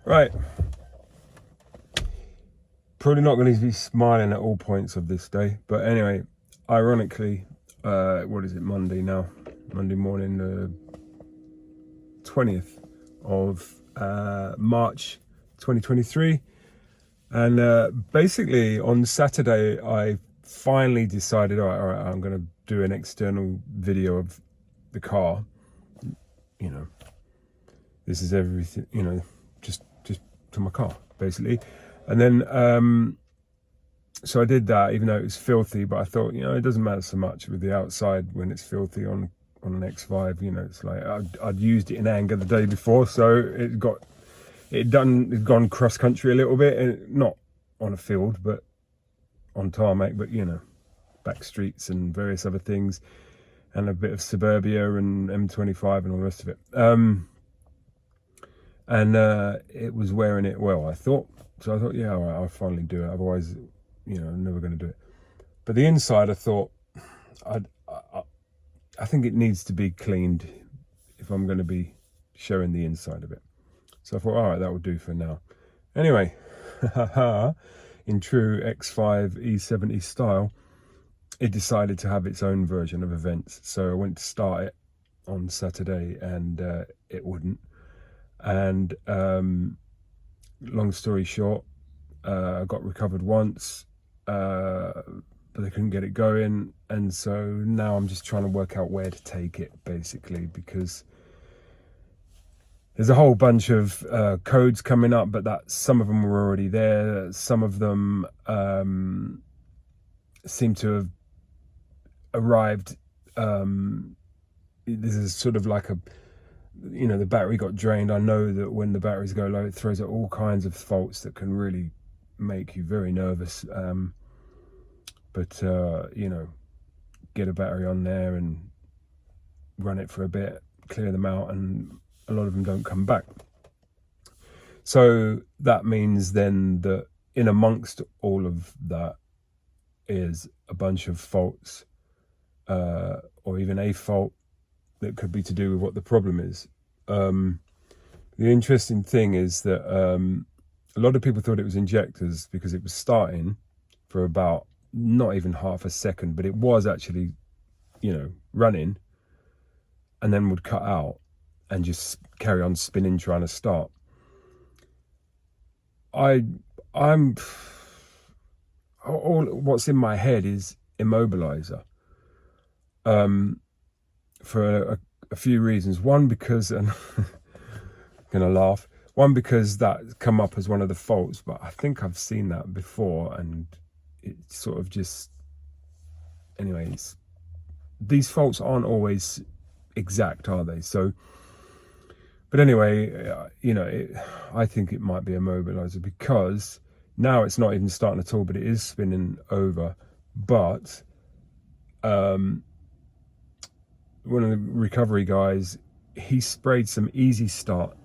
Right. Probably not going to be smiling at all points of this day. But anyway, ironically, what is it, Monday now? Monday morning, the 20th of March 2023. And basically on Saturday, I finally decided, all right, I'm going to do an external video of the car. You know, this is everything, you know, just to my car, basically. And then, so I did that, even though it was filthy, but I thought, you know, it doesn't matter so much with the outside when it's filthy on an X5. You know, it's like I'd used it in anger the day before, so it gone cross country a little bit, and not on a field, but on tarmac, but you know, back streets and various other things, and a bit of suburbia and M25 and all the rest of it. And it was wearing it well, I thought. So I thought, yeah, all right, I'll finally do it. Otherwise, you know, I'm never going to do it. But the inside, I thought, I think it needs to be cleaned if I'm going to be showing the inside of it. So I thought, all right, that will do for now. Anyway, in true X5 E70 style, it decided to have its own version of events. So I went to start it on Saturday, and it wouldn't. And long story short, I got recovered once, but they couldn't get it going. And so now I'm just trying to work out where to take it, basically, because there's a whole bunch of codes coming up, but that some of them were already there. Some of them seem to have arrived. This is sort of like you know, the battery got drained. I know that when the batteries go low, it throws out all kinds of faults that can really make you very nervous. But you know, get a battery on there and run it for a bit, clear them out, and a lot of them don't come back. So that means then that in amongst all of that is a bunch of faults, or even a fault that could be to do with what the problem is. The interesting thing is that a lot of people thought it was injectors because it was starting for about not even half a second, but it was actually, you know, running, and then would cut out and just carry on spinning trying to start. I'm all what's in my head is immobilizer, for a few reasons. One, because, and I'm gonna laugh, one, because that come up as one of the faults, but I think I've seen that before, and it's sort of just, anyways, these faults aren't always exact, are they? So, but anyway, you know, I think it might be a mobilizer, because now it's not even starting at all, but it is spinning over. But one of the recovery guys, he sprayed some easy start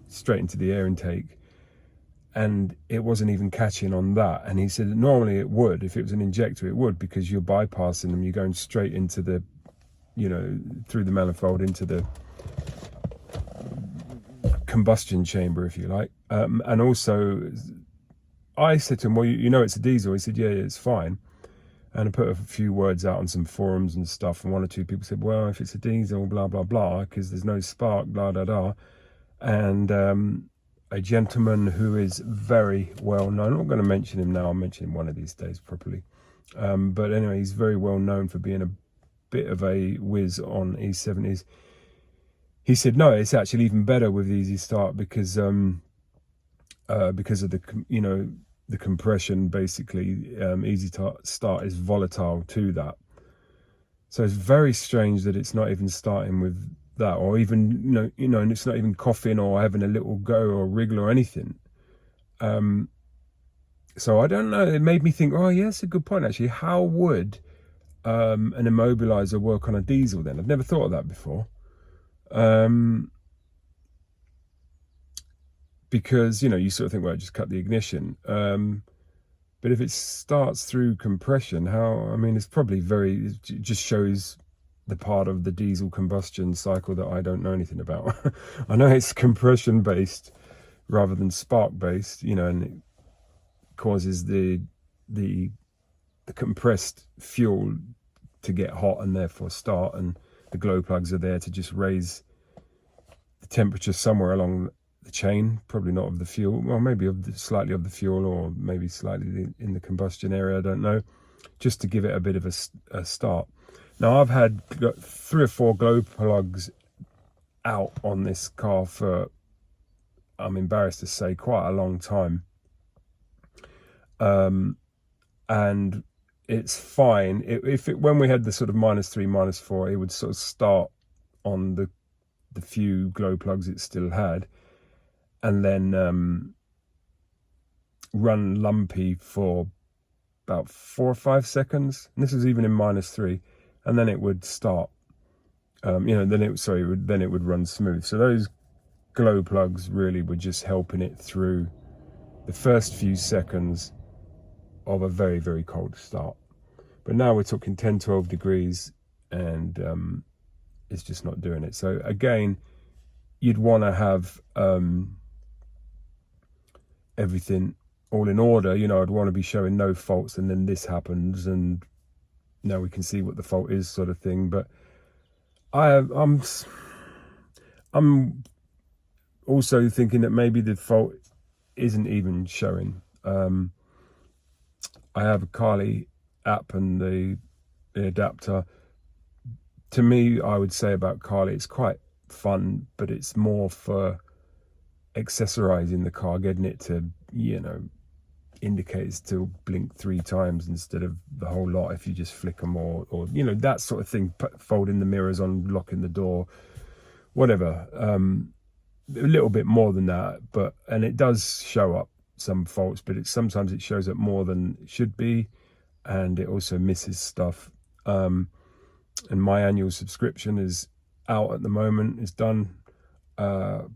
straight into the air intake, and it wasn't even catching on that. And he said that normally it would, if it was an injector, it would, because you're bypassing them, you're going straight into the, you know, through the manifold into the combustion chamber, if you like. And also, I said to him, well, you know, it's a diesel. He said, yeah, it's fine. And I put a few words out on some forums and stuff, and one or two people said, well, if it's a diesel, blah, blah, blah, because there's no spark, blah, blah, blah. And a gentleman who is very well known, I'm not going to mention him now, I'll mention him one of these days properly. But anyway, he's very well known for being a bit of a whiz on E70s. He said, no, it's actually even better with easy start, because of the, you know, the compression, basically. Easy start is volatile to that. So it's very strange that it's not even starting with that, or even, you know, and it's not even coughing or having a little go or wriggle or anything. So I don't know, it made me think, oh yeah, it's a good point actually. How would an immobilizer work on a diesel then? I've never thought of that before. Because, you know, you sort of think, well, just cut the ignition. But if it starts through compression, how, I mean, it's probably it just shows the part of the diesel combustion cycle that I don't know anything about. I know it's compression based rather than spark based, you know, and it causes the compressed fuel to get hot and therefore start, and the glow plugs are there to just raise the temperature somewhere along the chain, probably not of the fuel, well, maybe slightly of the fuel, or maybe slightly in the combustion area, I don't know, just to give it a bit of a start. Now, I've had 3 or 4 glow plugs out on this car for, I'm embarrassed to say, quite a long time. And it's fine. When we had the sort of -3, -4, it would sort of start on the few glow plugs it still had, and then run lumpy for about 4 or 5 seconds. And this was even in -3. And then it would start, you know, then it would run smooth. So those glow plugs really were just helping it through the first few seconds of a very, very cold start. But now we're talking 10, 12 degrees, and it's just not doing it. So again, you'd want to have everything all in order. You know, I'd want to be showing no faults, and then this happens, and now we can see what the fault is, sort of thing. But I'm also thinking that maybe the fault isn't even showing. I have a Carly app and the adapter. To me, I would say about Carly, it's quite fun, but it's more for accessorizing the car, getting it to, you know, indicators to blink 3 times instead of the whole lot if you just flick them, or you know, that sort of thing, folding the mirrors on, locking the door, whatever. A little bit more than that, and it does show up some faults, but sometimes it shows up more than it should be, and it also misses stuff. And my annual subscription is out at the moment, it's done. I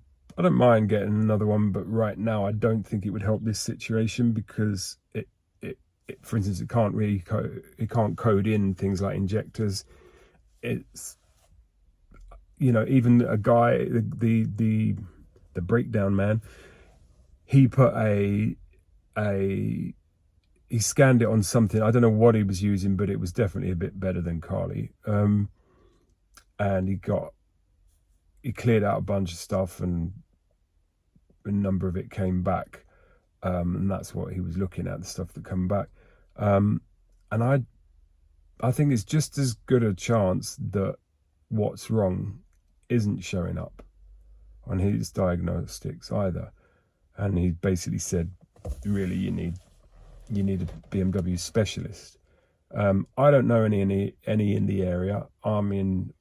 don't mind getting another one, but right now I don't think it would help this situation, because it for instance, it can't code in things like injectors. It's, you know, even a guy, the breakdown man, he put he scanned it on something, I don't know what he was using, but it was definitely a bit better than Carly. And he cleared out a bunch of stuff, and a number of it came back, and that's what he was looking at, the stuff that come back. And I think it's just as good a chance that what's wrong isn't showing up on his diagnostics either. And he basically said, really, you need a BMW specialist. I don't know any in the area. I'm in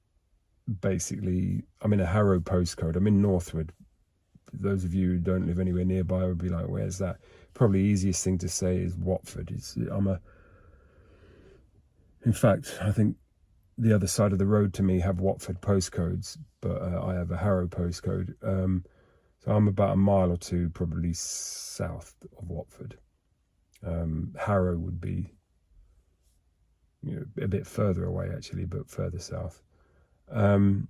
a Harrow postcode. I'm in Northwood. Those of you who don't live anywhere nearby would be like, where's that? Probably easiest thing to say is Watford. In fact, I think the other side of the road to me have Watford postcodes, but I have a Harrow postcode. So I'm about a mile or 2 probably south of Watford. Harrow would be, you know, a bit further away actually, but further south. And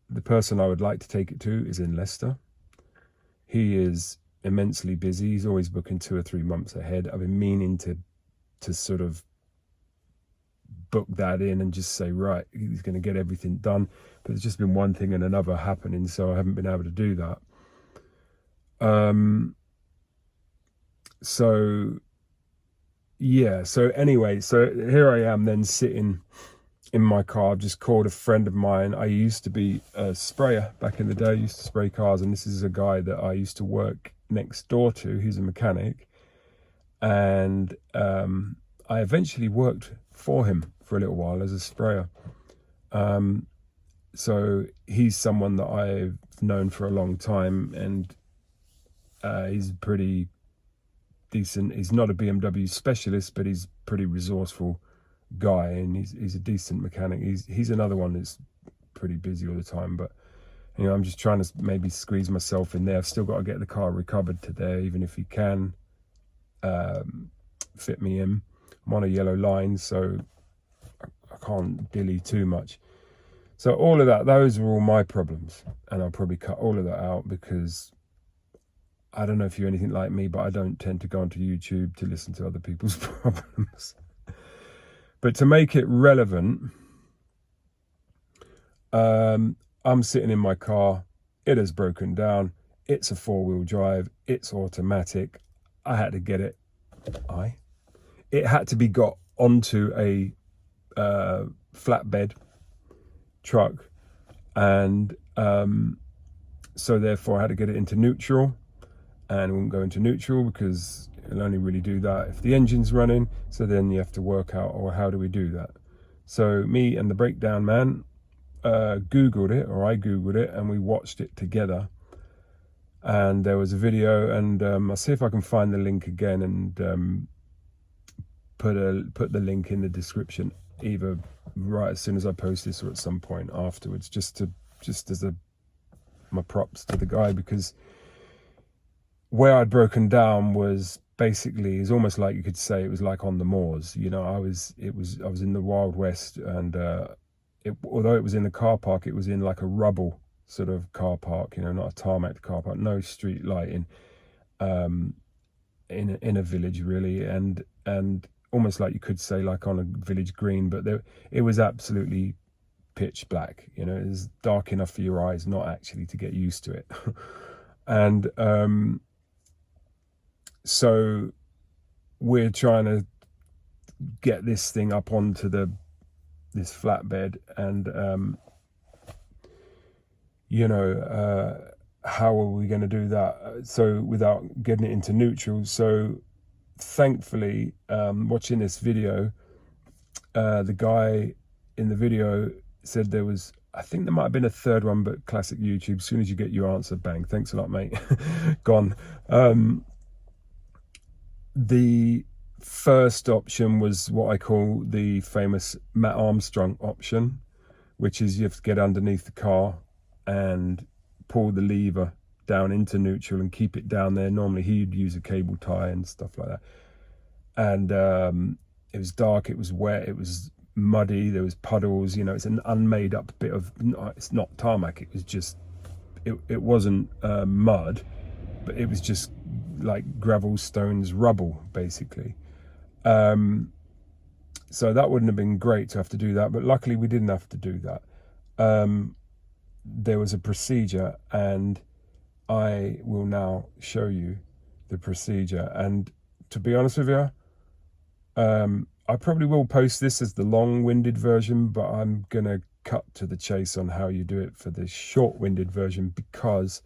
the person I would like to take it to is in Leicester. He is immensely busy. He's always booking 2 or 3 months ahead. I've been meaning to sort of book that in and just say, right, he's going to get everything done. But there's just been one thing and another happening, so I haven't been able to do that. So yeah, so anyway, so here I am then sitting in my car. I've just called a friend of mine. I used to be a sprayer back in the day. I used to spray cars, and this is a guy that I used to work next door to. He's a mechanic, and I eventually worked for him for a little while as a sprayer. So he's someone that I've known for a long time, and he's pretty decent. He's not a BMW specialist, but he's pretty resourceful guy, and he's a decent mechanic. He's another one that's pretty busy all the time, but you know, I'm just trying to maybe squeeze myself in there. I've still got to get the car recovered today, even if he can fit me in. I'm on a yellow line, so can't dilly too much. So all of that, those are all my problems, and I'll probably cut all of that out because I don't know if you're anything like me, but I don't tend to go onto YouTube to listen to other people's problems. But to make it relevant, I'm sitting in my car. It has broken down. It's a 4-wheel drive. It's automatic. I had to get it. It had to be got onto a flatbed truck, and so therefore I had to get it into neutral, and it wouldn't go into neutral because it'll only really do that if the engine's running. So then you have to work out, or how do we do that? So me and the breakdown man googled it, or I googled it, and we watched it together. And there was a video, and I'll see if I can find the link again, and put the link in the description, either right as soon as I post this or at some point afterwards, just as my props to the guy, because where I'd broken down was basically, is almost like you could say it was like on the moors. You know, I was in the Wild West, and although it was in the car park, it was in like a rubble sort of car park, you know, not a tarmac car park, no street lighting, in a village really, and almost like you could say like on a village green, but it was absolutely pitch black. You know, it was dark enough for your eyes not actually to get used to it. And so we're trying to get this thing up onto this flatbed, and you know, how are we going to do that so without getting it into neutral? So thankfully, watching this video, the guy in the video said there was, I think there might have been a third one, but classic YouTube, as soon as you get your answer, bang, thanks a lot, mate. Gone. The first option was what I call the famous Matt Armstrong option, which is you have to get underneath the car and pull the lever down into neutral and keep it down there. Normally he'd use a cable tie and stuff like that. And it was dark, it was wet, it was muddy, there was puddles, you know, it's an unmade up bit of, it's not tarmac, it was just, it wasn't mud, but it was just like gravel, stones, rubble, basically. So that wouldn't have been great to have to do that, but luckily we didn't have to do that. There was a procedure, and I will now show you the procedure. And to be honest with you, I probably will post this as the long-winded version, but I'm gonna cut to the chase on how you do it for the short-winded version, because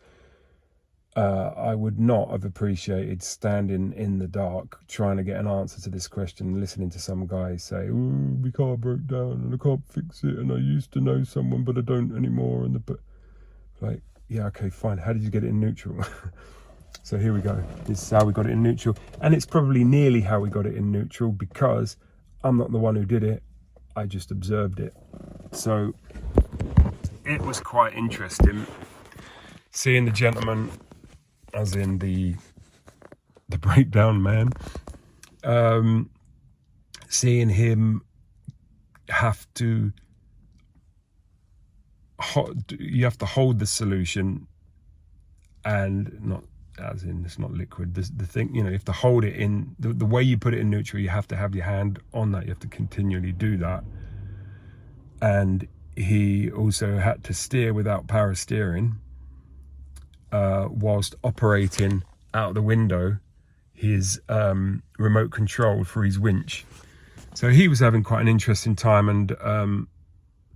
I would not have appreciated standing in the dark trying to get an answer to this question, listening to some guy say, "Oh, my car broke down and I can't fix it, and I used to know someone but I don't anymore." But like, yeah, okay, fine, how did you get it in neutral? So here we go. This is how we got it in neutral, and it's probably nearly how we got it in neutral, because I'm not the one who did it, I just observed it. So it was quite interesting seeing the gentleman, as in the breakdown man, seeing him have to, you have to hold the solution, and not as in it's not liquid, the thing, you know, you have to hold it in the way you put it in neutral. You have to have your hand on that, you have to continually do that. And he also had to steer without power steering, whilst operating out the window his remote control for his winch. So he was having quite an interesting time, and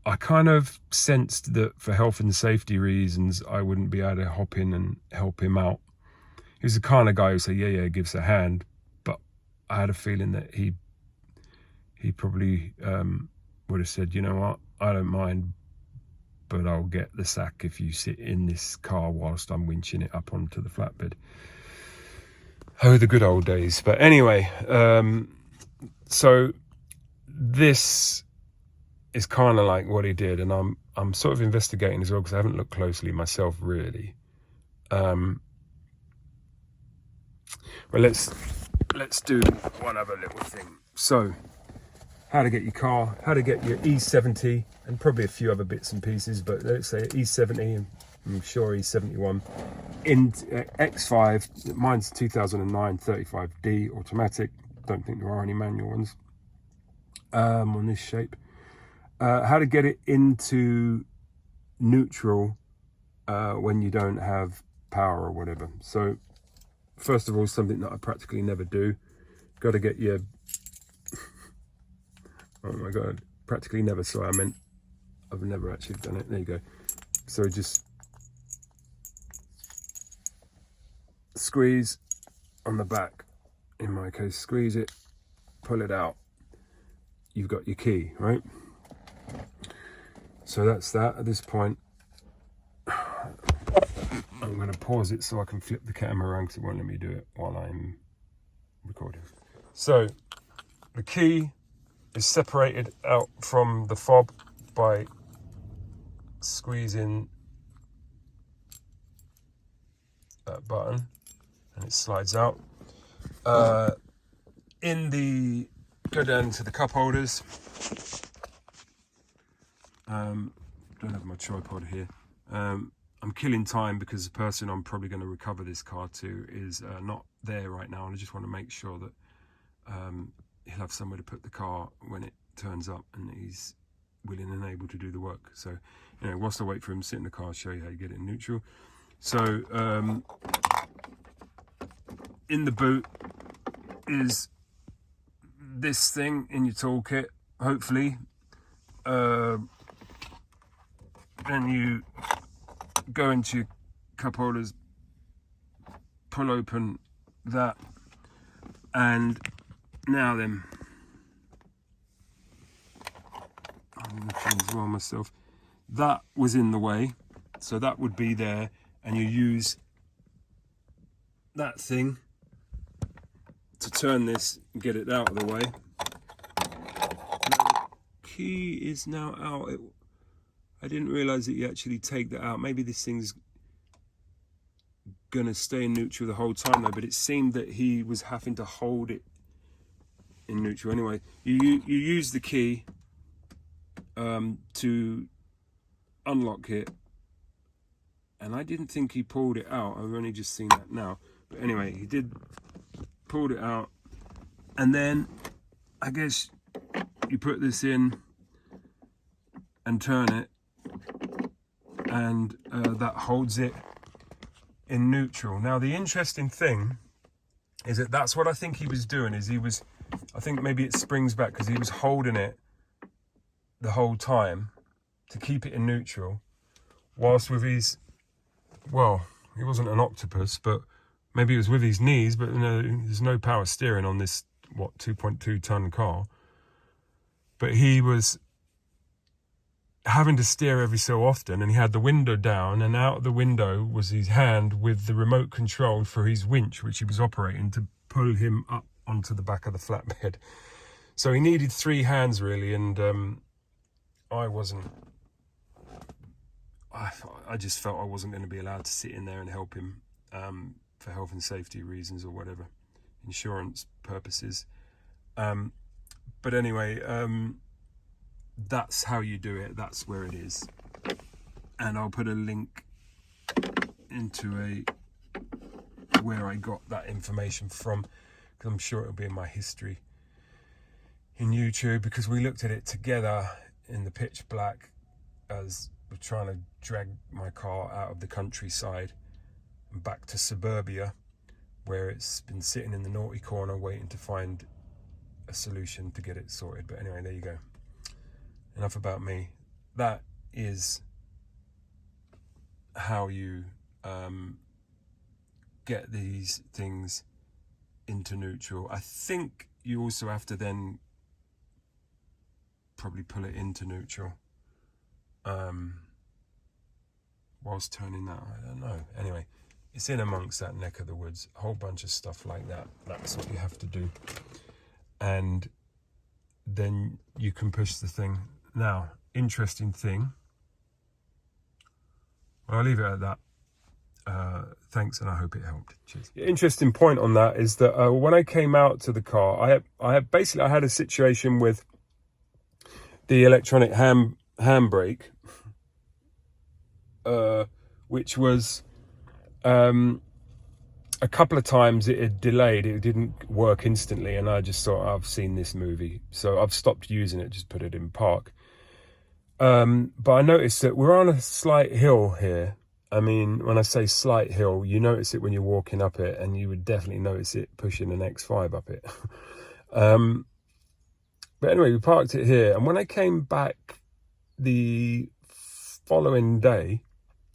I kind of sensed that for health and safety reasons I wouldn't be able to hop in and help him out. He was the kind of guy who said, yeah, gives a hand, but I had a feeling that he probably would have said, you know what, I don't mind, but I'll get the sack if you sit in this car whilst I'm winching it up onto the flatbed. Oh, the good old days. But anyway, so this is kind of like what he did, and I'm sort of investigating as well, because I haven't looked closely myself really. Well, let's do one other little thing. So how to get your car, how to get your E70, and probably a few other bits and pieces, but let's say E70, and I'm sure E71, in X5, mine's 2009 35D automatic, don't think there are any manual ones on this shape. How to get it into neutral when you don't have power or whatever. So first of all, something that I practically never do, got to get your oh my god, practically never, sorry, I meant I've never actually done it. There you go. So just squeeze on the back, in my case, squeeze it, pull it out, you've got your key, right? So that's that. At this point, I'm going to pause it so I can flip the camera around because it won't let me do it while I'm recording. So the key is separated out from the fob by squeezing that button, and it slides out. Go down to the cup holders. Don't have my tripod here. I'm killing time because the person I'm probably going to recover this car to is not there right now, and I just want to make sure that he'll have somewhere to put the car when it turns up and he's willing and able to do the work. So, you know, whilst I wait for him, sit in the car, I'll show you how you get it in neutral. So in the boot is this thing in your toolkit, hopefully. Then you go into your cup holders, pull open that, and now then, I'm looking as well myself, that was in the way, so that would be there, and you use that thing to turn this and get it out of the way. Now, the key is now out. I didn't realize that you actually take that out. Maybe this thing's gonna stay in neutral the whole time though, but it seemed that he was having to hold it in neutral. Anyway, you use the key to unlock it, and I didn't think he pulled it out. I've only just seen that now, but anyway, he did pulled it out, and then I guess you put this in and turn it, and that holds it in neutral. Now the interesting thing is that that's what I think he was doing, is I think maybe it springs back because he was holding it the whole time to keep it in neutral, whilst with his, well, he wasn't an octopus, but maybe it was with his knees, but you know, there's no power steering on this, what, 2.2 ton car, but he was having to steer every so often, and he had the window down, and out the window was his hand with the remote control for his winch, which he was operating to pull him up onto the back of the flatbed. So he needed three hands really, and I just felt I wasn't going to be allowed to sit in there and help him for health and safety reasons or whatever, insurance purposes. But anyway, that's how you do it. That's where it is, and I'll put a link into where I got that information from, because I'm sure it'll be in my history in YouTube, because we looked at it together in the pitch black as we're trying to drag my car out of the countryside and back to suburbia, where it's been sitting in the naughty corner waiting to find a solution to get it sorted. But anyway, there you go. Enough about me. That is how you get these things into neutral. I think you also have to then probably pull it into neutral whilst turning that. I don't know. Anyway, it's in amongst that neck of the woods. A whole bunch of stuff like that. That's what you have to do. And then you can push the thing. Now, interesting thing. Well, I'll leave it at that. Thanks, and I hope it helped. Cheers. Interesting point on that is that when I came out to the car, I had a situation with the electronic handbrake, which was a couple of times it had delayed. It didn't work instantly, and I just thought, I've seen this movie, so I've stopped using it, just put it in park. But I noticed that we're on a slight hill here. I mean, when I say slight hill, you notice it when you're walking up it, and you would definitely notice it pushing an X5 up it. But anyway, we parked it here, and when I came back the following day,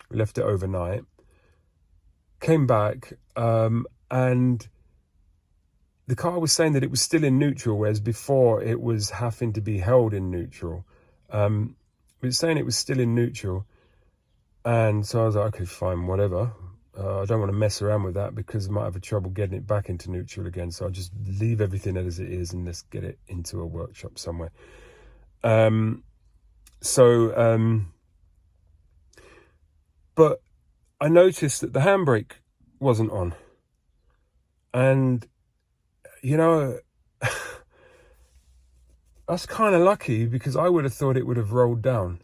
we left it overnight, came back, and the car was saying that it was still in neutral, whereas before it was having to be held in neutral. It was saying it was still in neutral, and so I was like, okay, fine, whatever. I don't want to mess around with that because I might have a trouble getting it back into neutral again, so I'll just leave everything as it is and let's get it into a workshop somewhere. But I noticed that the handbrake wasn't on, and you know, that's kind of lucky, because I would have thought it would have rolled down.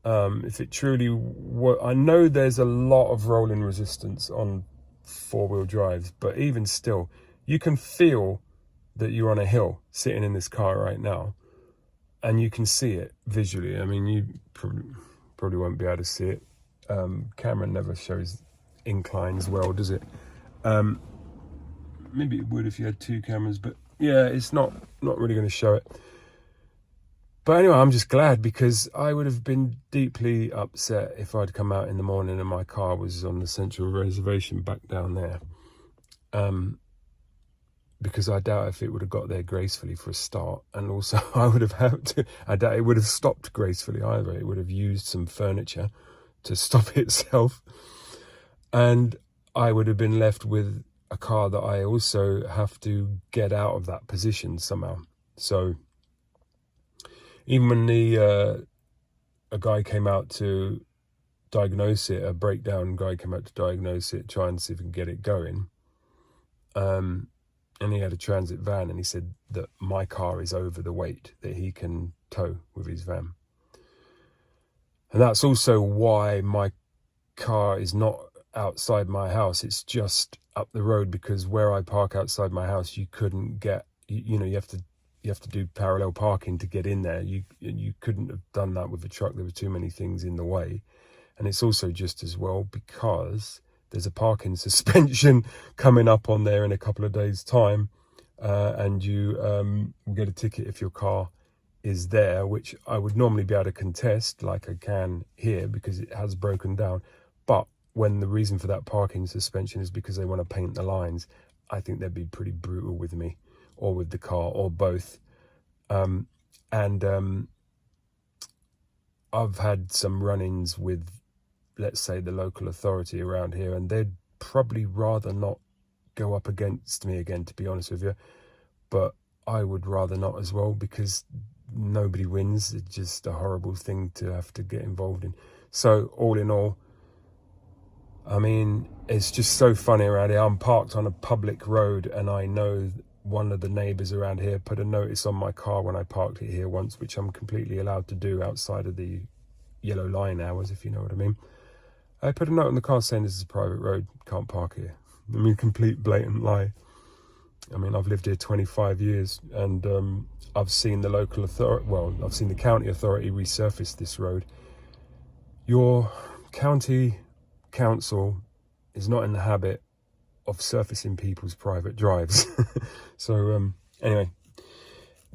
If it truly were, I know there's a lot of rolling resistance on four-wheel drives, but even still, you can feel that you're on a hill sitting in this car right now, and you can see it visually. I mean, you probably won't be able to see it. Camera never shows inclines well, does it? Maybe it would if you had two cameras, but yeah, it's not really going to show it. But anyway, I'm just glad, because I would have been deeply upset if I'd come out in the morning and my car was on the central reservation back down there. Because I doubt if it would have got there gracefully for a start. And also I doubt it would have stopped gracefully either. It would have used some furniture to stop itself. And I would have been left with a car that I also have to get out of that position somehow. So even when a guy came out to diagnose it, a breakdown guy came out to diagnose it, try and see if we can get it going, and he had a transit van, and he said that my car is over the weight that he can tow with his van. And that's also why my car is not outside my house, it's just up the road, because where I park outside my house, you couldn't get, you have to do parallel parking to get in there. You couldn't have done that with a truck. There were too many things in the way. And it's also just as well because there's a parking suspension coming up on there in a couple of days' time, and you will get a ticket if your car is there, which I would normally be able to contest like I can here because it has broken down. But when the reason for that parking suspension is because they want to paint the lines, I think they'd be pretty brutal with me, or with the car, or both. I've had some run-ins with, let's say, the local authority around here, and they'd probably rather not go up against me again, to be honest with you. But I would rather not as well, because nobody wins. It's just a horrible thing to have to get involved in. So all in all, I mean, it's just so funny around here. I'm parked on a public road, and I know one of the neighbours around here put a notice on my car when I parked it here once, which I'm completely allowed to do outside of the yellow line hours, if you know what I mean. I put a note on the car saying this is a private road, can't park here. I mean, complete blatant lie. I mean, I've lived here 25 years, and I've seen the local authority, well, I've seen the county authority resurface this road. Your county council is not in the habit of surfacing people's private drives. So anyway,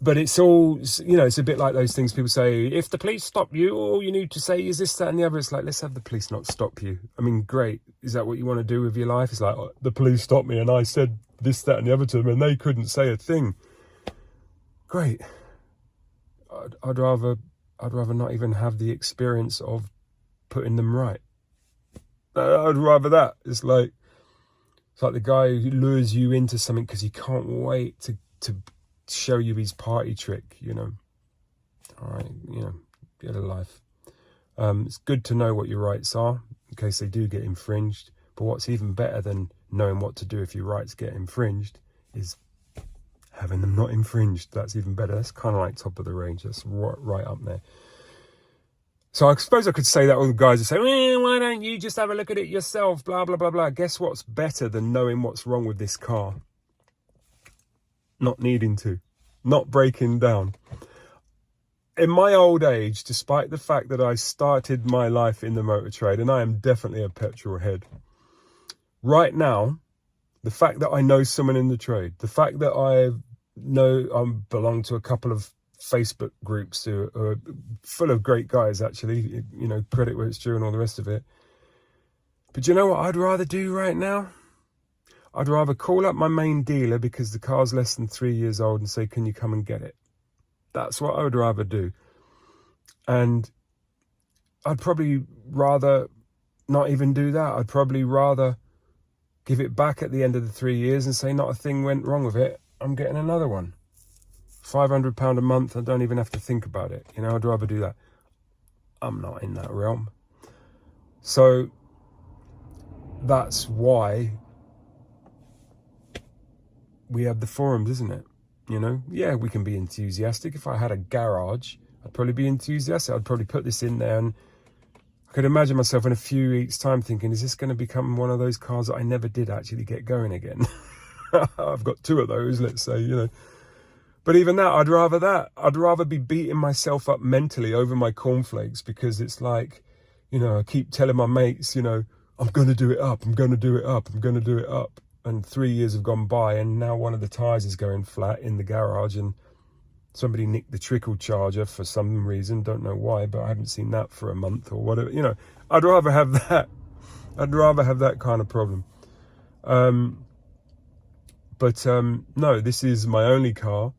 but it's all, you know, it's a bit like those things people say, if the police stop you, all you need to say is this, that and the other. It's like, let's have the police not stop you. I mean, great, is that what you want to do with your life? It's like, oh, the police stopped me and I said this, that and the other to them, and they couldn't say a thing. Great. I'd rather not even have the experience of putting them right. I'd rather that. It's like the guy who lures you into something because he can't wait to show you his party trick, you know. All right, you know, get a life. It's good to know what your rights are in case they do get infringed. But what's even better than knowing what to do if your rights get infringed is having them not infringed. That's even better. That's kind of like top of the range. That's right up there. So I suppose I could say that all the guys would say, why don't you just have a look at it yourself, blah, blah, blah, blah. Guess what's better than knowing what's wrong with this car? Not needing to. Not breaking down. In my old age, despite the fact that I started my life in the motor trade, and I am definitely a petrol head, right now, the fact that I know someone in the trade, the fact that I belong to a couple of Facebook groups who are full of great guys, actually, you know, credit where it's due and all the rest of it. But you know what I'd rather do right now? I'd rather call up my main dealer because the car's less than 3 years old and say, can you come and get it? That's what I would rather do. And I'd probably rather not even do that. I'd probably rather give it back at the end of the 3 years and say not a thing went wrong with it. I'm getting another one. £500 a month, I don't even have to think about it. You know, I'd rather do that. I'm not in that realm. So that's why we have the forums, isn't it? You know, yeah, we can be enthusiastic. If I had a garage, I'd probably be enthusiastic. I'd probably put this in there, and I could imagine myself in a few weeks' time thinking, is this going to become one of those cars that I never did actually get going again? I've got 2 of those, let's say, you know. But even that, I'd rather that. I'd rather be beating myself up mentally over my cornflakes, because it's like, you know, I keep telling my mates, you know, I'm going to do it up, I'm going to do it up, I'm going to do it up. And 3 years have gone by, and now one of the tyres is going flat in the garage, and somebody nicked the trickle charger for some reason, don't know why, but I haven't seen that for a month or whatever. You know, I'd rather have that. I'd rather have that kind of problem. No, this is my only car.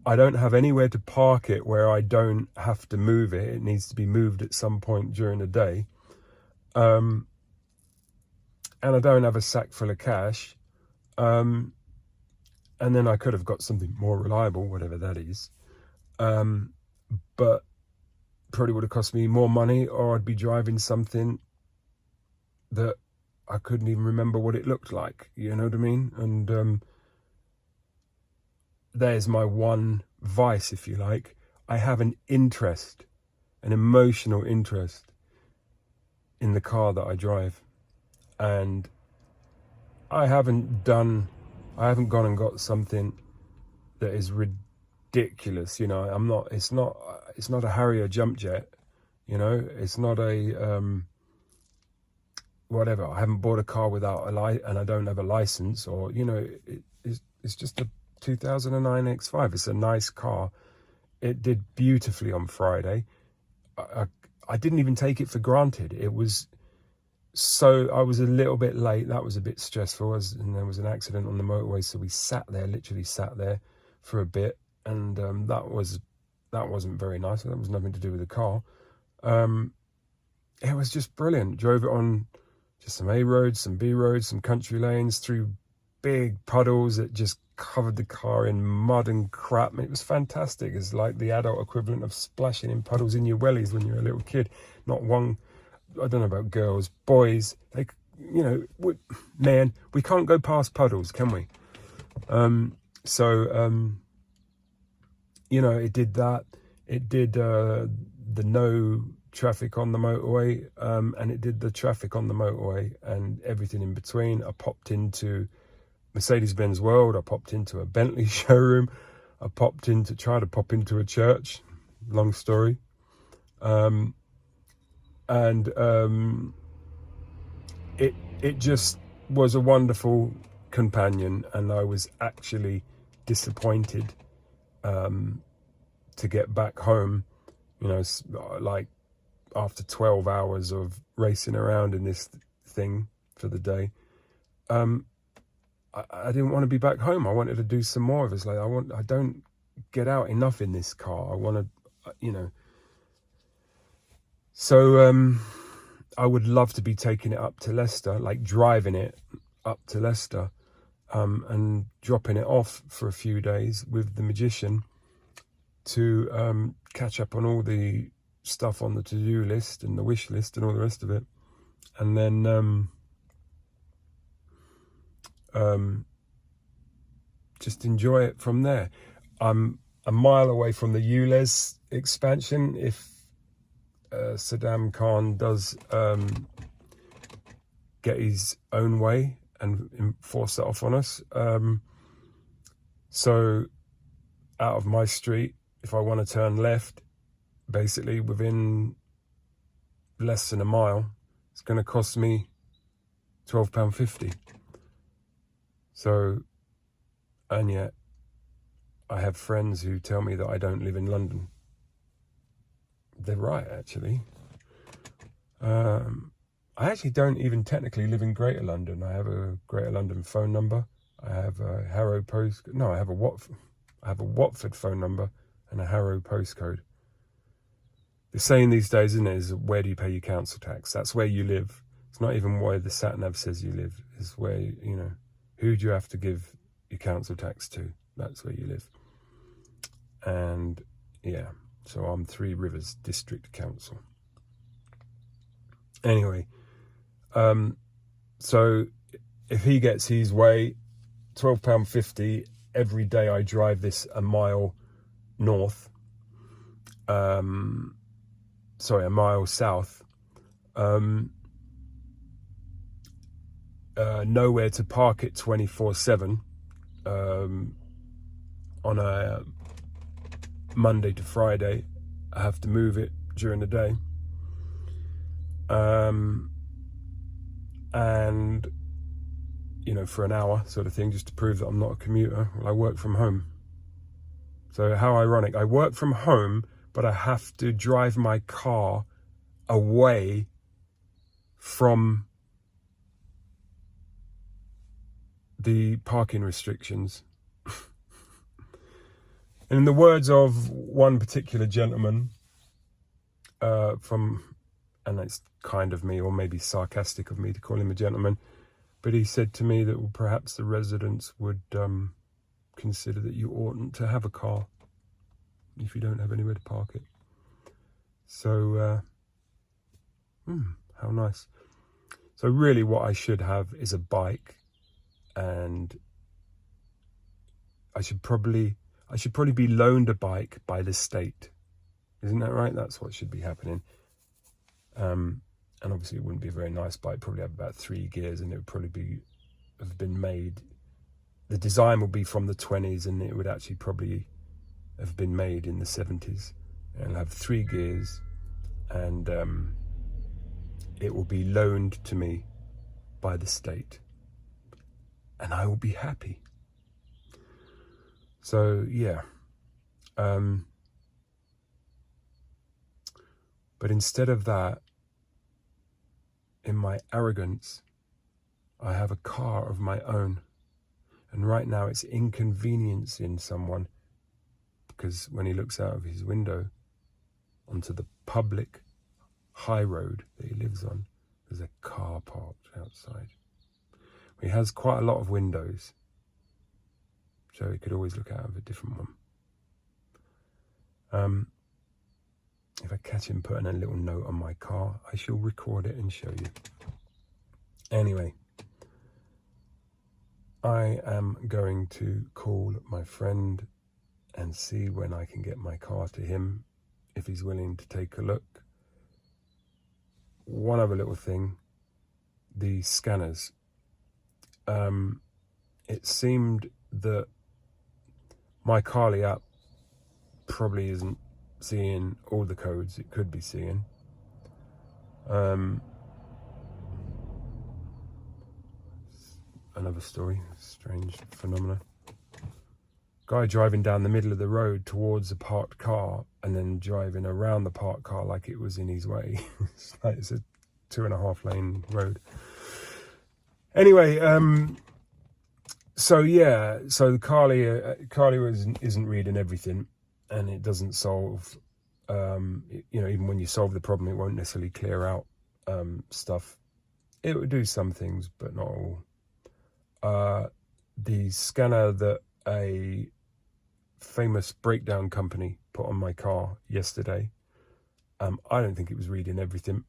I don't have anywhere to park it where I don't have to move it. It needs to be moved at some point during the day. And I don't have a sack full of cash. And then I could have got something more reliable, whatever that is. But probably would have cost me more money, or I'd be driving something that I couldn't even remember what it looked like. You know what I mean? And there's my one vice, if you like. I have an interest, an emotional interest in the car that I drive. And I haven't gone and got something that is ridiculous, you know. It's not a Harrier jump jet, you know. It's not a whatever. I haven't bought a car without and I don't have a license, or, you know, it's just a 2009 X5. It's a nice car. It did beautifully on Friday. I didn't even take it for granted. I was a little bit late. That was a bit stressful, and there was an accident on the motorway, so we literally sat there for a bit, and that wasn't very nice. That was nothing to do with the car. It was just brilliant. Drove it on just some A roads, some B roads, some country lanes, through big puddles that just covered the car in mud and crap. It was fantastic. It's like the adult equivalent of splashing in puddles in your wellies when you're a little kid. Not one, I don't know about girls, boys, they, you know, man, we can't go past puddles, can we? You know, it did that. It did the no traffic on the motorway, and it did the traffic on the motorway and everything in between. I popped into Mercedes-Benz World. I popped into a Bentley showroom. I tried to pop into a church. Long story. It just was a wonderful companion, and I was actually disappointed to get back home, you know, like after 12 hours of racing around in this thing for the day. I didn't want to be back home. I wanted to do some more of it. Like I don't get out enough in this car. I want to, you know. So I would love to be taking it up to Leicester, like driving it up to Leicester, and dropping it off for a few days with the magician to catch up on all the stuff on the to-do list and the wish list and all the rest of it. And then just enjoy it from there. I'm a mile away from the ULEZ expansion if Saddam Khan does get his own way and force it off on us. So out of my street, if I want to turn left, basically within less than a mile, it's going to cost me £12.50. So, and yet I have friends who tell me that I don't live in London. They're right, actually. I actually don't even technically live in Greater London. I have a Greater London phone number. I have a Harrow post. No, I have a Watford phone number and a Harrow postcode. The saying these days, isn't it, is where do you pay your council tax? That's where you live. It's not even where the sat-nav says you live. It's where, you know, who do you have to give your council tax to? That's where you live. And yeah, so I'm Three Rivers District Council. Anyway, so if he gets his way, £12.50 every day I drive this a mile north, a mile south, nowhere to park it 24/7, on a Monday to Friday. I have to move it during the day, and you know, for an hour sort of thing, just to prove that I'm not a commuter. Well, I work from home. So how ironic. I work from home, but I have to drive my car away from the parking restrictions. And in the words of one particular gentleman, and it's kind of me, or maybe sarcastic of me to call him a gentleman, but he said to me that perhaps the residents would consider that you oughtn't to have a car if you don't have anywhere to park it. So, how nice. So really what I should have is a bike, and I should probably be loaned a bike by the state. Isn't that right? That's what should be happening. And obviously it wouldn't be a very nice bike, probably have about 3 gears, and it would probably have been made, the design would be from the 20s, and it would actually probably have been made in the 70s. It'll have 3 gears, and it will be loaned to me by the state, and I will be happy. So yeah, but instead of that, in my arrogance, I have a car of my own, and right now it's inconveniencing someone, because when he looks out of his window onto the public high road that he lives on, there's a car parked outside. He has quite a lot of windows, so he could always look out of a different one. If I catch him putting a little note on my car, I shall record it and show you. Anyway, I am going to call my friend and see when I can get my car to him, if he's willing to take a look. One other little thing, the scanners. It seemed that my Carly app probably isn't seeing all the codes it could be seeing. Another story, strange phenomena. Guy driving down the middle of the road towards a parked car, and then driving around the parked car like it was in his way. It's a 2.5 lane road. Anyway, so yeah, so the Carly isn't reading everything, and it doesn't solve, you know, even when you solve the problem, it won't necessarily clear out stuff. It will do some things, but not all. The scanner that a famous breakdown company put on my car yesterday, I don't think it was reading everything,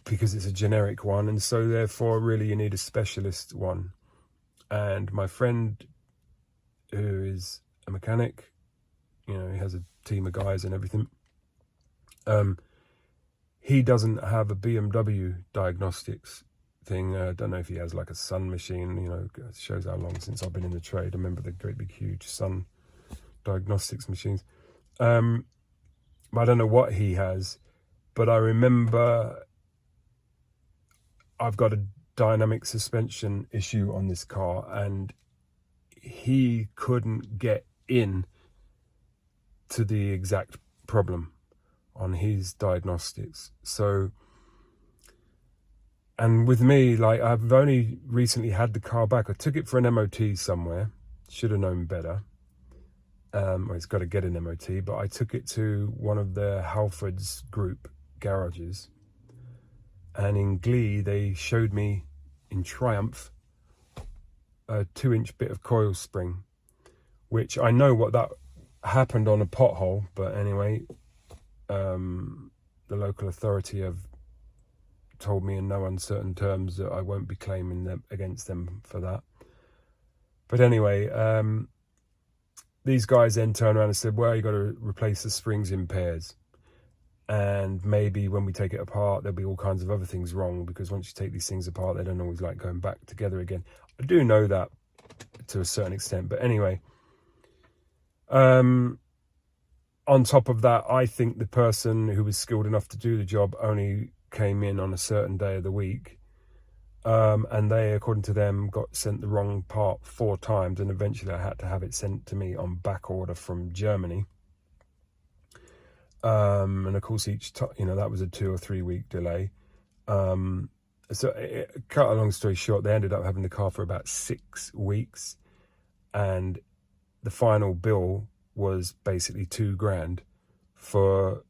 because it's a generic one, and so therefore really you need a specialist one. And my friend, who is a mechanic, you know, he has a team of guys and everything, he doesn't have a BMW diagnostics thing. I don't know if he has like a Sun machine, you know, it shows how long since I've been in the trade. I remember the great big huge Sun diagnostics machines. But I don't know what he has, but I remember I've got a dynamic suspension issue on this car, and he couldn't get in to the exact problem on his diagnostics. So, and with me, like, I've only recently had the car back. I took it for an MOT somewhere, should have known better. Well, it's got to get an MOT, but I took it to one of the Halfords group garages, and in glee they showed me in triumph a 2-inch bit of coil spring, which I know what that happened on a pothole, but anyway, the local authority have told me in no uncertain terms that I won't be claiming them against them for that. But anyway, these guys then turned around and said, well, you got to replace the springs in pairs, and maybe when we take it apart there'll be all kinds of other things wrong, because once you take these things apart they don't always like going back together again. I do know that to a certain extent, but anyway, on top of that, I think the person who was skilled enough to do the job only came in on a certain day of the week, and they, according to them, got sent the wrong part 4 times, and eventually I had to have it sent to me on back order from Germany. And of course, each time, you know, that was a 2 or 3 week delay. So cut a long story short, they ended up having the car for about 6 weeks, and the final bill was basically $2,000 for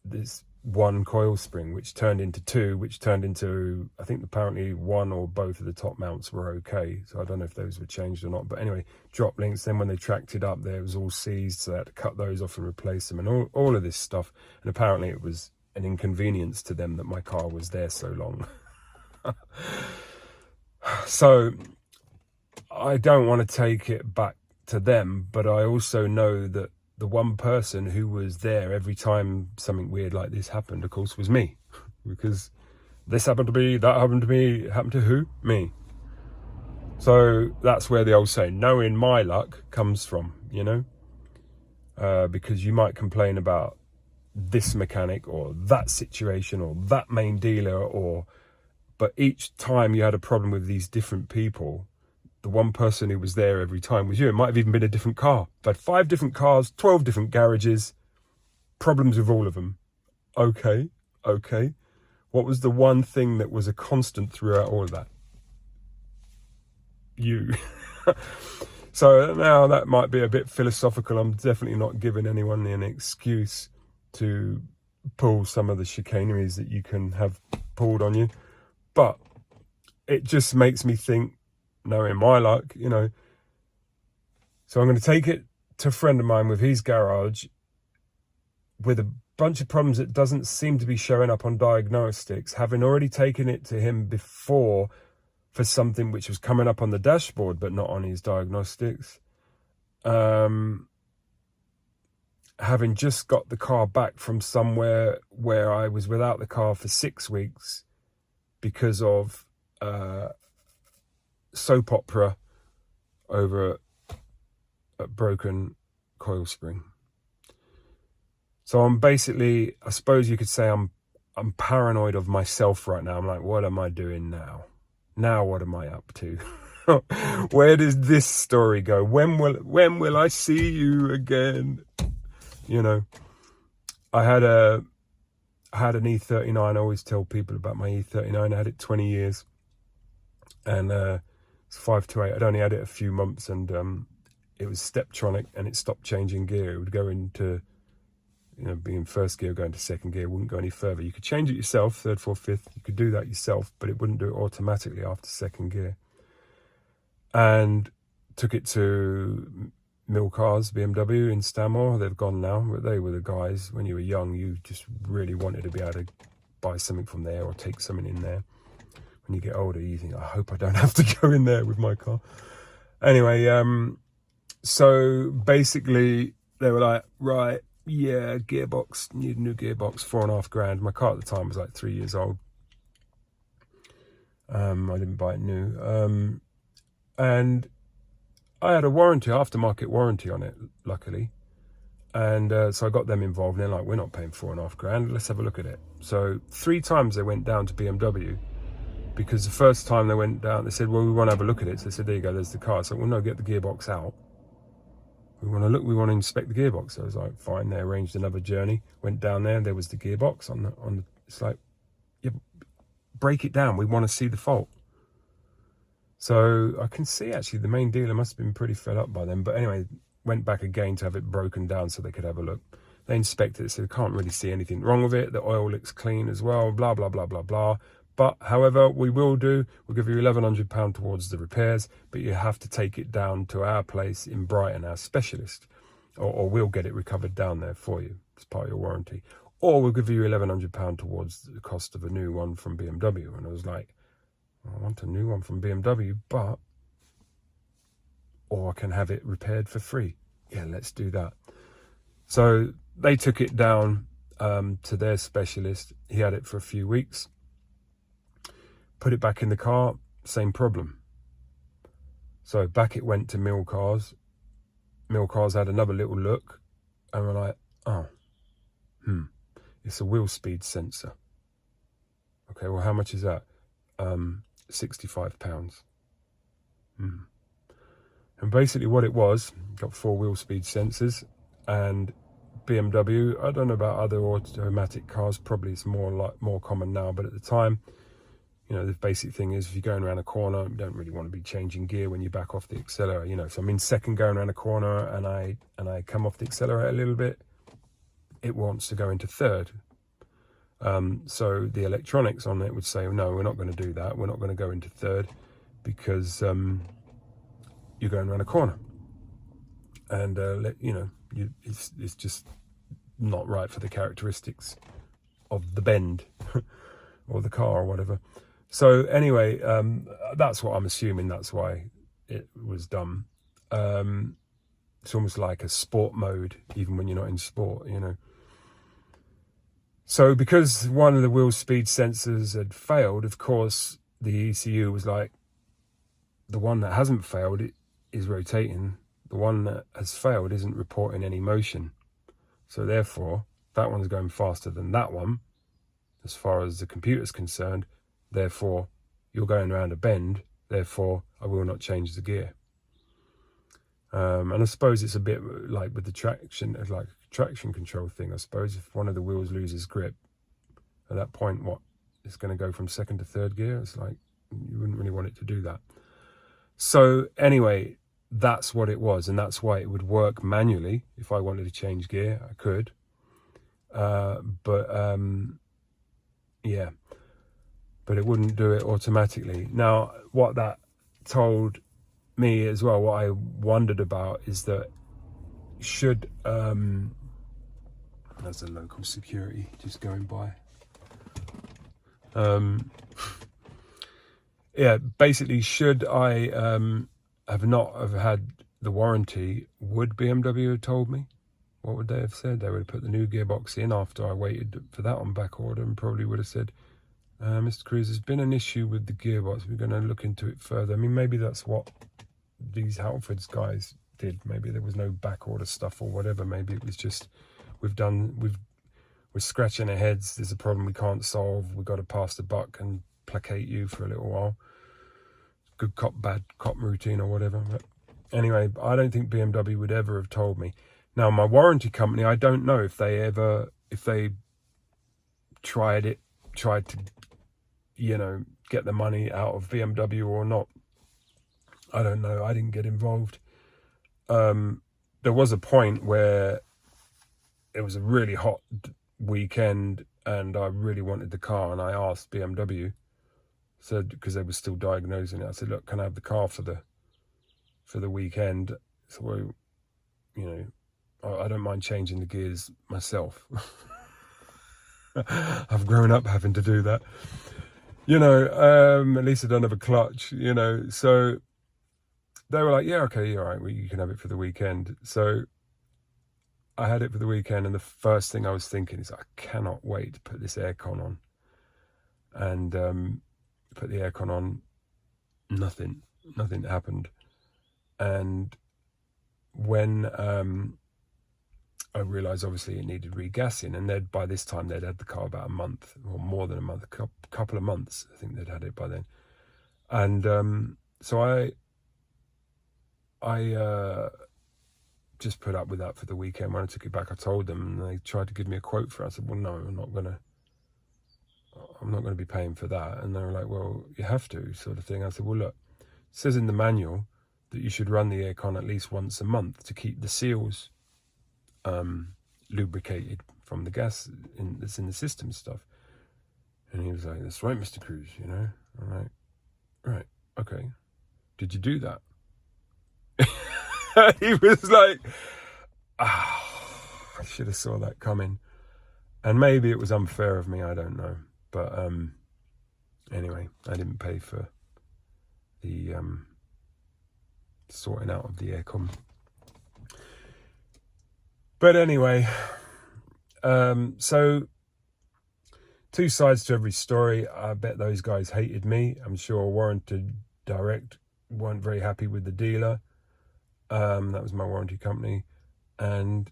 this one coil spring, which turned into 2, which turned into, I think apparently 1 or both of the top mounts were okay, so I don't know if those were changed or not. But anyway, drop links, then when they tracked it up, there was all seized, so they had to cut those off and replace them, and all of this stuff. And apparently it was an inconvenience to them that my car was there so long. So I don't want to take it back to them, but I also know that the one person who was there every time something weird like this happened, of course, was me. Because this happened to me, that happened to me, it happened to who? Me. So that's where the old saying, knowing my luck, comes from, you know? Because you might complain about this mechanic or that situation or that main dealer, but each time you had a problem with these different people, the one person who was there every time was you. It might have even been a different car. I've had 5 different cars, 12 different garages, problems with all of them. Okay. What was the one thing that was a constant throughout all of that? You. So now that might be a bit philosophical. I'm definitely not giving anyone an excuse to pull some of the chicaneries that you can have pulled on you. But it just makes me think, knowing my luck, you know. So I'm going to take it to a friend of mine with his garage with a bunch of problems that doesn't seem to be showing up on diagnostics, having already taken it to him before for something which was coming up on the dashboard but not on his diagnostics. Having just got the car back from somewhere where I was without the car for 6 weeks because of soap opera over a broken coil spring. So I'm basically, I suppose you could say I'm paranoid of myself right now. I'm like, what am I doing now? Now what am I up to? Where does this story go? When will I see you again? You know, I had an E39. I always tell people about my E39. I had it 20 years. And it's 528. I'd only had it a few months, and it was Steptronic, and it stopped changing gear. It would go into, you know, being first gear, going to second gear, wouldn't go any further. You could change it yourself, 3rd, 4th, 5th. You could do that yourself, but it wouldn't do it automatically after second gear. And took it to Milcars, BMW in Stanmore. They've gone now, but they were the guys. When you were young, you just really wanted to be able to buy something from there or take something in there. when you get older, you think, I hope I don't have to go in there with my car. Anyway, so basically they were like, right, yeah, gearbox, need a new gearbox, $4,500. My car at the time was like 3 years old. I didn't buy it new. And I had a warranty, aftermarket warranty on it, luckily. And so I got them involved, and they're like, we're not paying $4,500, let's have a look at it. So 3 times they went down to BMW, because the first time they went down, they said, well, we want to have a look at it. So they said, there you go, there's the car. So, well, no, get the gearbox out. We want to look, we want to inspect the gearbox. So I was like, fine. They arranged another journey, went down there, and there was the gearbox on the, it's like, yeah, break it down. We want to see the fault. So I can see actually the main dealer must have been pretty fed up by them. But anyway, went back again to have it broken down so they could have a look. They inspected it, so they can't really see anything wrong with it. The oil looks clean as well, blah, blah, blah, blah, blah. But however, we'll give you £1,100 towards the repairs, but you have to take it down to our place in Brighton, our specialist, or we'll get it recovered down there for you as part of your warranty. Or we'll give you £1,100 towards the cost of a new one from BMW. And I was like, I want a new one from BMW, or I can have it repaired for free. Yeah, let's do that. So they took it down to their specialist. He had it for a few weeks. Put it back in the car, same problem. So back it went to Mill Cars. Mill Cars had another little look, and we're like, oh, it's a wheel speed sensor. Okay, well, how much is that? £65. And basically what it was, got 4 wheel speed sensors, and BMW, I don't know about other automatic cars, probably it's more common now, but at the time, you know, the basic thing is if you're going around a corner, you don't really want to be changing gear when you back off the accelerator, you know. So I'm in second going around a corner and I come off the accelerator a little bit, it wants to go into third. So the electronics on it would say, no, we're not going to do that. We're not going to go into third because you're going around a corner. And, you know, it's just not right for the characteristics of the bend or the car or whatever. So anyway, that's what I'm assuming. That's why it was done. It's almost like a sport mode, even when you're not in sport, you know. So because one of the wheel speed sensors had failed, of course, the ECU was like, the one that hasn't failed is rotating. The one that has failed isn't reporting any motion. So therefore, that one's going faster than that one, as far as the computer's concerned. Therefore, you're going around a bend. Therefore, I will not change the gear. And I suppose it's a bit like with the traction, like traction control thing. I suppose if one of the wheels loses grip, at that point, it's going to go from second to third gear. It's like, you wouldn't really want it to do that. So anyway, that's what it was. And that's why it would work manually. If I wanted to change gear, I could. Yeah. But it wouldn't do it automatically. Now, what that told me as well, what I wondered about is that should, there's a local security just going by. Yeah, basically, should I have not have had the warranty, would BMW have told me? What would they have said? They would have put the new gearbox in after I waited for that on back order, and probably would have said, Mr. Cruz, there's been an issue with the gearbox. We're going to look into it further. I mean, maybe that's what these Halfords guys did. Maybe there was no back order stuff or whatever. Maybe it was just, we're scratching our heads. There's a problem we can't solve. We've got to pass the buck and placate you for a little while. Good cop, bad cop routine or whatever. But anyway, I don't think BMW would ever have told me. Now, my warranty company, I don't know if they tried to, you know, get the money out of BMW or not. I don't know. I didn't get involved. There was a point where it was a really hot weekend and I really wanted the car, and I asked BMW, said, because they were still diagnosing it, I said, look, can I have the car for the weekend? So, well, you know, I don't mind changing the gears myself. I've grown up having to do that. At least I don't have a clutch, So they were like, yeah, okay, all right, well, you can have it for the weekend. So I had it for the weekend, and the first thing I was thinking is, I cannot wait to put this aircon on. And put the aircon on, nothing happened. And when I realised, obviously, it needed regassing, and by this time they'd had the car about a month, or more than a month, a couple of months. I think they'd had it by then. And so I just put up with that for the weekend. When I took it back, I told them, and they tried to give me a quote for it. I said, well, no, I'm not gonna be paying for that. And they were like, well, you have to, sort of thing. I said, well, look, it says in the manual that you should run the aircon at least once a month to keep the seals lubricated from the gas that's in the system stuff. And he was like, that's right, Mr. Cruz, I'm like, right, okay. Did you do that? He was like, I should have saw that coming. And maybe it was unfair of me, I don't know. But anyway, I didn't pay for the sorting out of the aircon. But anyway, so two sides to every story. I bet those guys hated me. I'm sure Warranted Direct weren't very happy with the dealer. That was my warranty company. And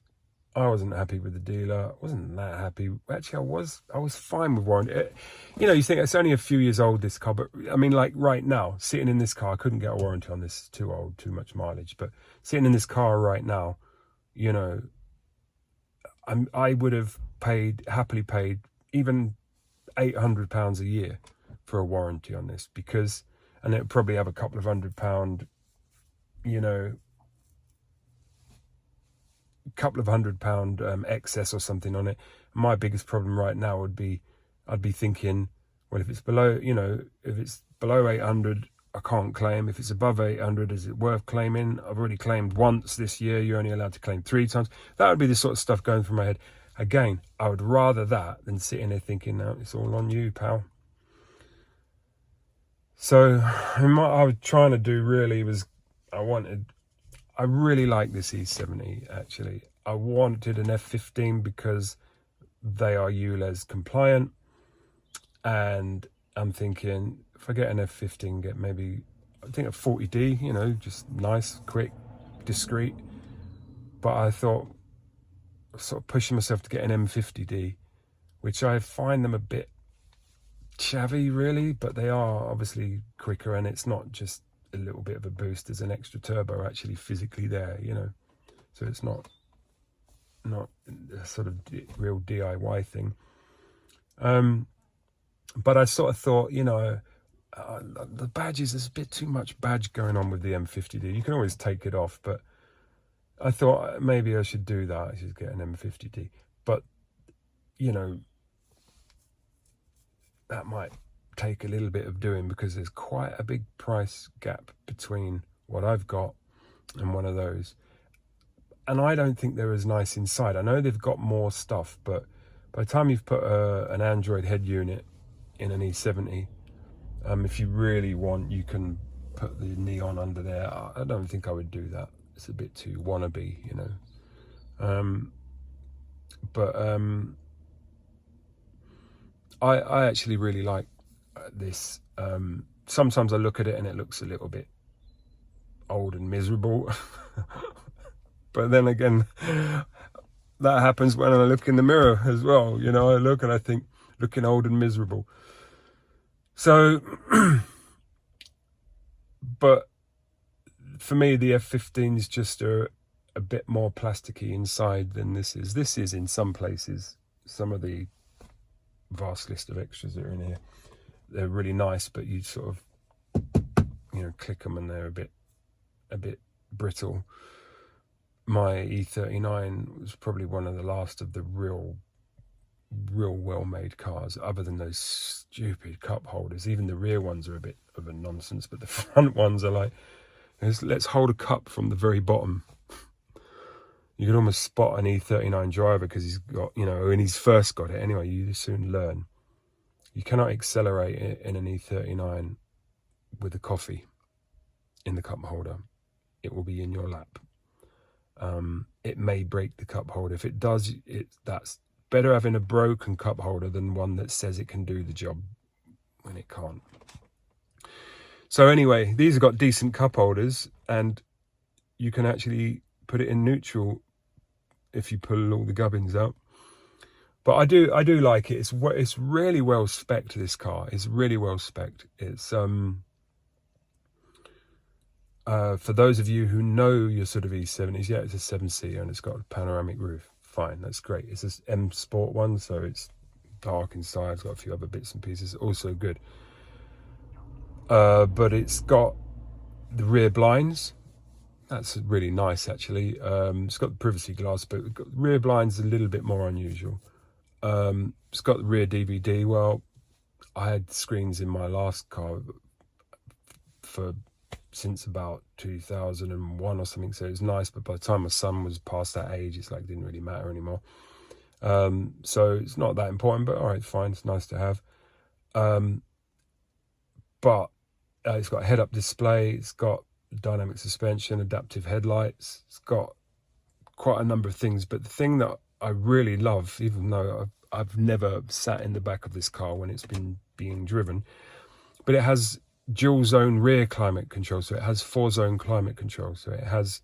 I wasn't happy with the dealer. I wasn't that happy. Actually, I was fine with warranty. You think it's only a few years old, this car. But I mean, like right now, sitting in this car, I couldn't get a warranty on this. It's too old, too much mileage. But sitting in this car right now, I would have happily paid even £800 a year for a warranty on this, and it would probably have a couple of £100, couple of £100 excess or something on it. My biggest problem right now would be, I'd be thinking, well, if it's below 800, I can't claim. If it's above 800, is it worth claiming? I've already claimed once this year. You're only allowed to claim 3 times. That would be the sort of stuff going through my head. Again, I would rather that than sitting there thinking, no, it's all on you, pal. So what I was trying to do really was, I really like this E70, actually. I wanted an F15 because they are ULEZ compliant. And I'm thinking, if I get an F15, get maybe, I think a 40D, just nice, quick, discreet. But I thought, sort of pushing myself to get an M50D, which I find them a bit chavvy, really, but they are obviously quicker, and it's not just a little bit of a boost. There's an extra turbo actually physically there, so it's not a sort of real DIY thing. But I sort of thought, the badges, there's a bit too much badge going on with the M50D. You can always take it off, but I thought maybe I should do that. I should get an M50D. But, that might take a little bit of doing, because there's quite a big price gap between what I've got and one of those. And I don't think they're as nice inside. I know they've got more stuff, but by the time you've put an Android head unit in an E70, if you really want, you can put the neon under there. I don't think I would do that. It's a bit too wannabe, But I actually really like this. Sometimes I look at it and it looks a little bit old and miserable. But then again, that happens when I look in the mirror as well. I look and I think, looking old and miserable. So, but for me, the F15 is just a bit more plasticky inside than this is. This is, in some places, some of the vast list of extras that are in here, they're really nice, but you sort of, click them and they're a bit brittle. My E39 was probably one of the last of the real well-made cars, other than those stupid cup holders. Even the rear ones are a bit of a nonsense, but the front ones are like, let's hold a cup from the very bottom. You can almost spot an E39 driver because he's got, when he's first got it. Anyway, you soon learn. You cannot accelerate it in an E39 with a coffee in the cup holder. It will be in your lap. It may break the cup holder. If it does, that's better having a broken cup holder than one that says it can do the job when it can't. So anyway, these have got decent cup holders, and you can actually put it in neutral if you pull all the gubbins out. But I do like it. It's really well spec'd, this car. It's really well spec'd. It's for those of you who know your sort of E70s, yeah, it's a 7-seater and it's got a panoramic roof. Fine, that's great. It's this M-Sport one, so it's dark inside. It's got a few other bits and pieces, also good. But it's got the rear blinds. That's really nice, actually. It's got the privacy glass, but the rear blinds a little bit more unusual. It's got the rear DVD. Well, I had screens in my last car since about 2001 or something, so it was nice, but by the time my son was past that age, it's like it didn't really matter anymore. So it's not that important, but all right, fine, it's nice to have. But it's got a head-up display, it's got dynamic suspension, adaptive headlights, it's got quite a number of things. But the thing that I really love, even though I've never sat in the back of this car when it's been being driven, but it has dual zone rear climate control. So it has 4-zone climate control. So it has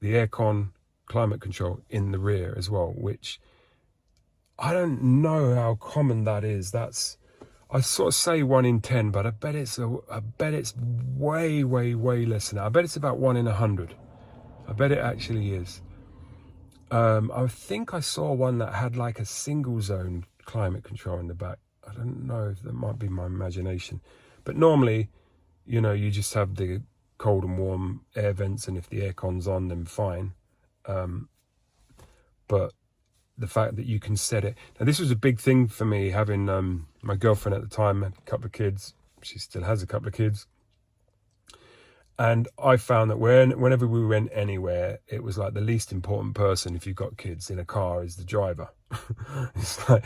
the aircon climate control in the rear as well, which I don't know how common that is. I sort of say 1 in 10, but I bet it's way less than that. I bet it's about 1 in 100. I bet it actually is. I think I saw one that had like a single zone climate control in the back. I don't know if that might be my imagination, but normally, you know, you just have the cold and warm air vents, and if the aircon's on, then fine. But the fact that you can set it. Now, this was a big thing for me, having my girlfriend at the time had a couple of kids. She still has a couple of kids. And I found that whenever we went anywhere, it was like the least important person, if you've got kids in a car, is the driver. It's like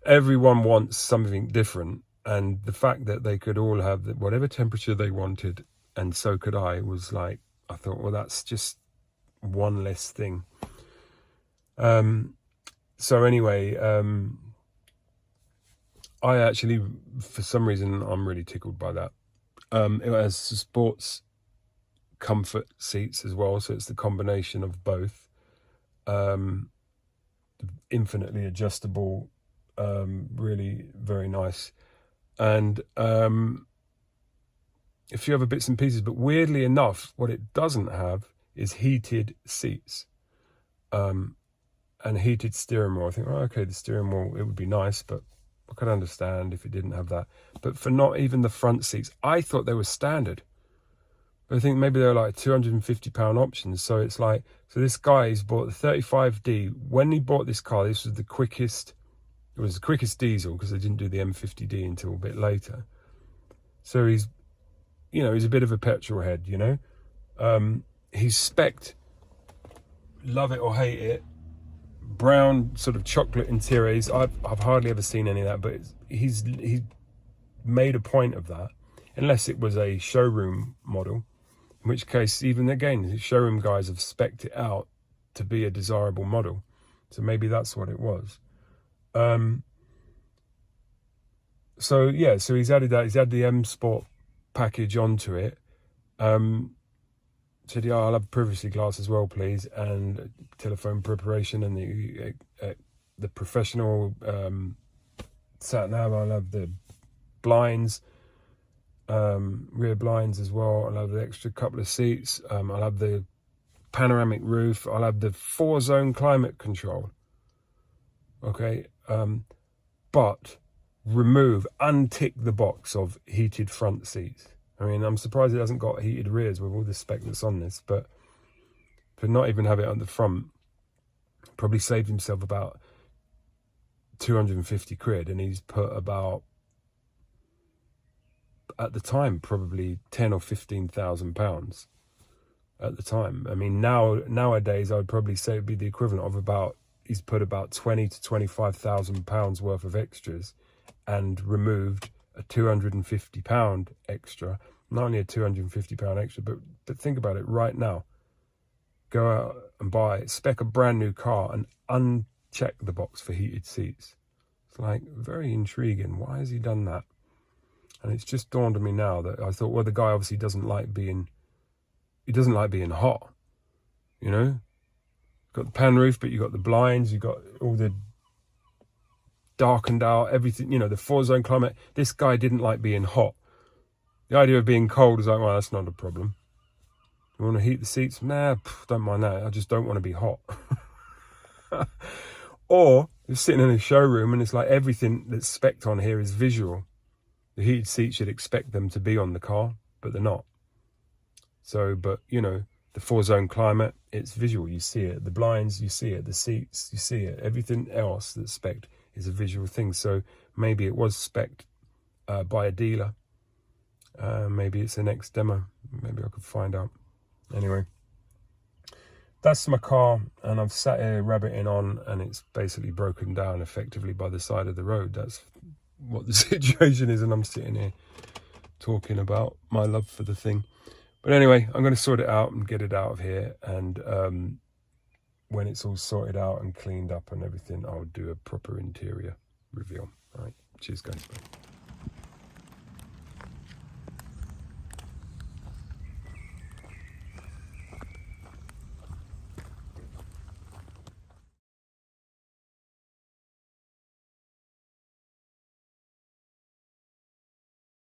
everyone wants something different. And the fact that they could all have whatever temperature they wanted, and so could I, was like, I thought, well, that's just one less thing. So anyway, I actually, for some reason, I'm really tickled by that. It has sports comfort seats as well, so it's the combination of both. Infinitely adjustable, really very nice. And a few other bits and pieces, but weirdly enough, what it doesn't have is heated seats. And heated steering wheel. I think, oh, okay, the steering wheel, it would be nice, but I could understand if it didn't have that. But for not even the front seats, I thought they were standard. But I think maybe they're like £250 options. So it's like, so this guy's bought the 35D. When he bought this car, this was the quickest, it was the quickest diesel, because they didn't do the M50D until a bit later. So he's, you know, he's a bit of a petrol head, you know. He's spec'd, love it or hate it, brown sort of chocolate interiors. I've hardly ever seen any of that, but he's made a point of that, unless it was a showroom model, in which case, even again, the showroom guys have spec'd it out to be a desirable model. So maybe that's what it was. So yeah, so he's added that. He's added the M-Sport package onto it. Said, yeah, I'll have privacy glass as well, please, and telephone preparation, and the professional sat nav. I'll have the blinds, rear blinds as well. I'll have the extra couple of seats. I'll have the panoramic roof. I'll have the 4-zone climate control. Okay, but untick the box of heated front seats. I mean, I'm surprised it hasn't got heated rears with all the spec that's on this, but to not even have it on the front, probably saved himself about 250 quid, and he's put about, at the time, probably 10 or 15,000 pounds at the time. I mean, nowadays, I would probably say it'd be the equivalent of about, he's put about 20 to 25,000 pounds worth of extras and removed a £250 extra. Not only a £250 extra, but think about it right now. Go out and spec a brand new car and uncheck the box for heated seats. It's like very intriguing. Why has he done that? And it's just dawned on me now that I thought, well, the guy obviously doesn't like being hot, you know? You've got the pan roof, but you've got the blinds, you've got all the darkened out, everything, you know, the 4-zone climate. This guy didn't like being hot. The idea of being cold is like, well, that's not a problem. You want to heat the seats? Nah, don't mind that. I just don't want to be hot. Or you're sitting in a showroom and it's like everything that's spec'd on here is visual. The heated seats, you'd expect them to be on the car, but they're not. So, but, you know, the 4-zone climate, it's visual. You see it. The blinds, you see it. The seats, you see it. Everything else that's spec'd is a visual thing. So maybe it was spec'd by a dealer. Maybe it's the next demo. Maybe I could find out. Anyway, that's my car, and I've sat here rabbiting on, and it's basically broken down effectively by the side of the road. That's what the situation is, and I'm sitting here talking about my love for the thing. But anyway, I'm going to sort it out and get it out of here, and when it's all sorted out and cleaned up and everything, I'll do a proper interior reveal. All right, cheers guys. Bye.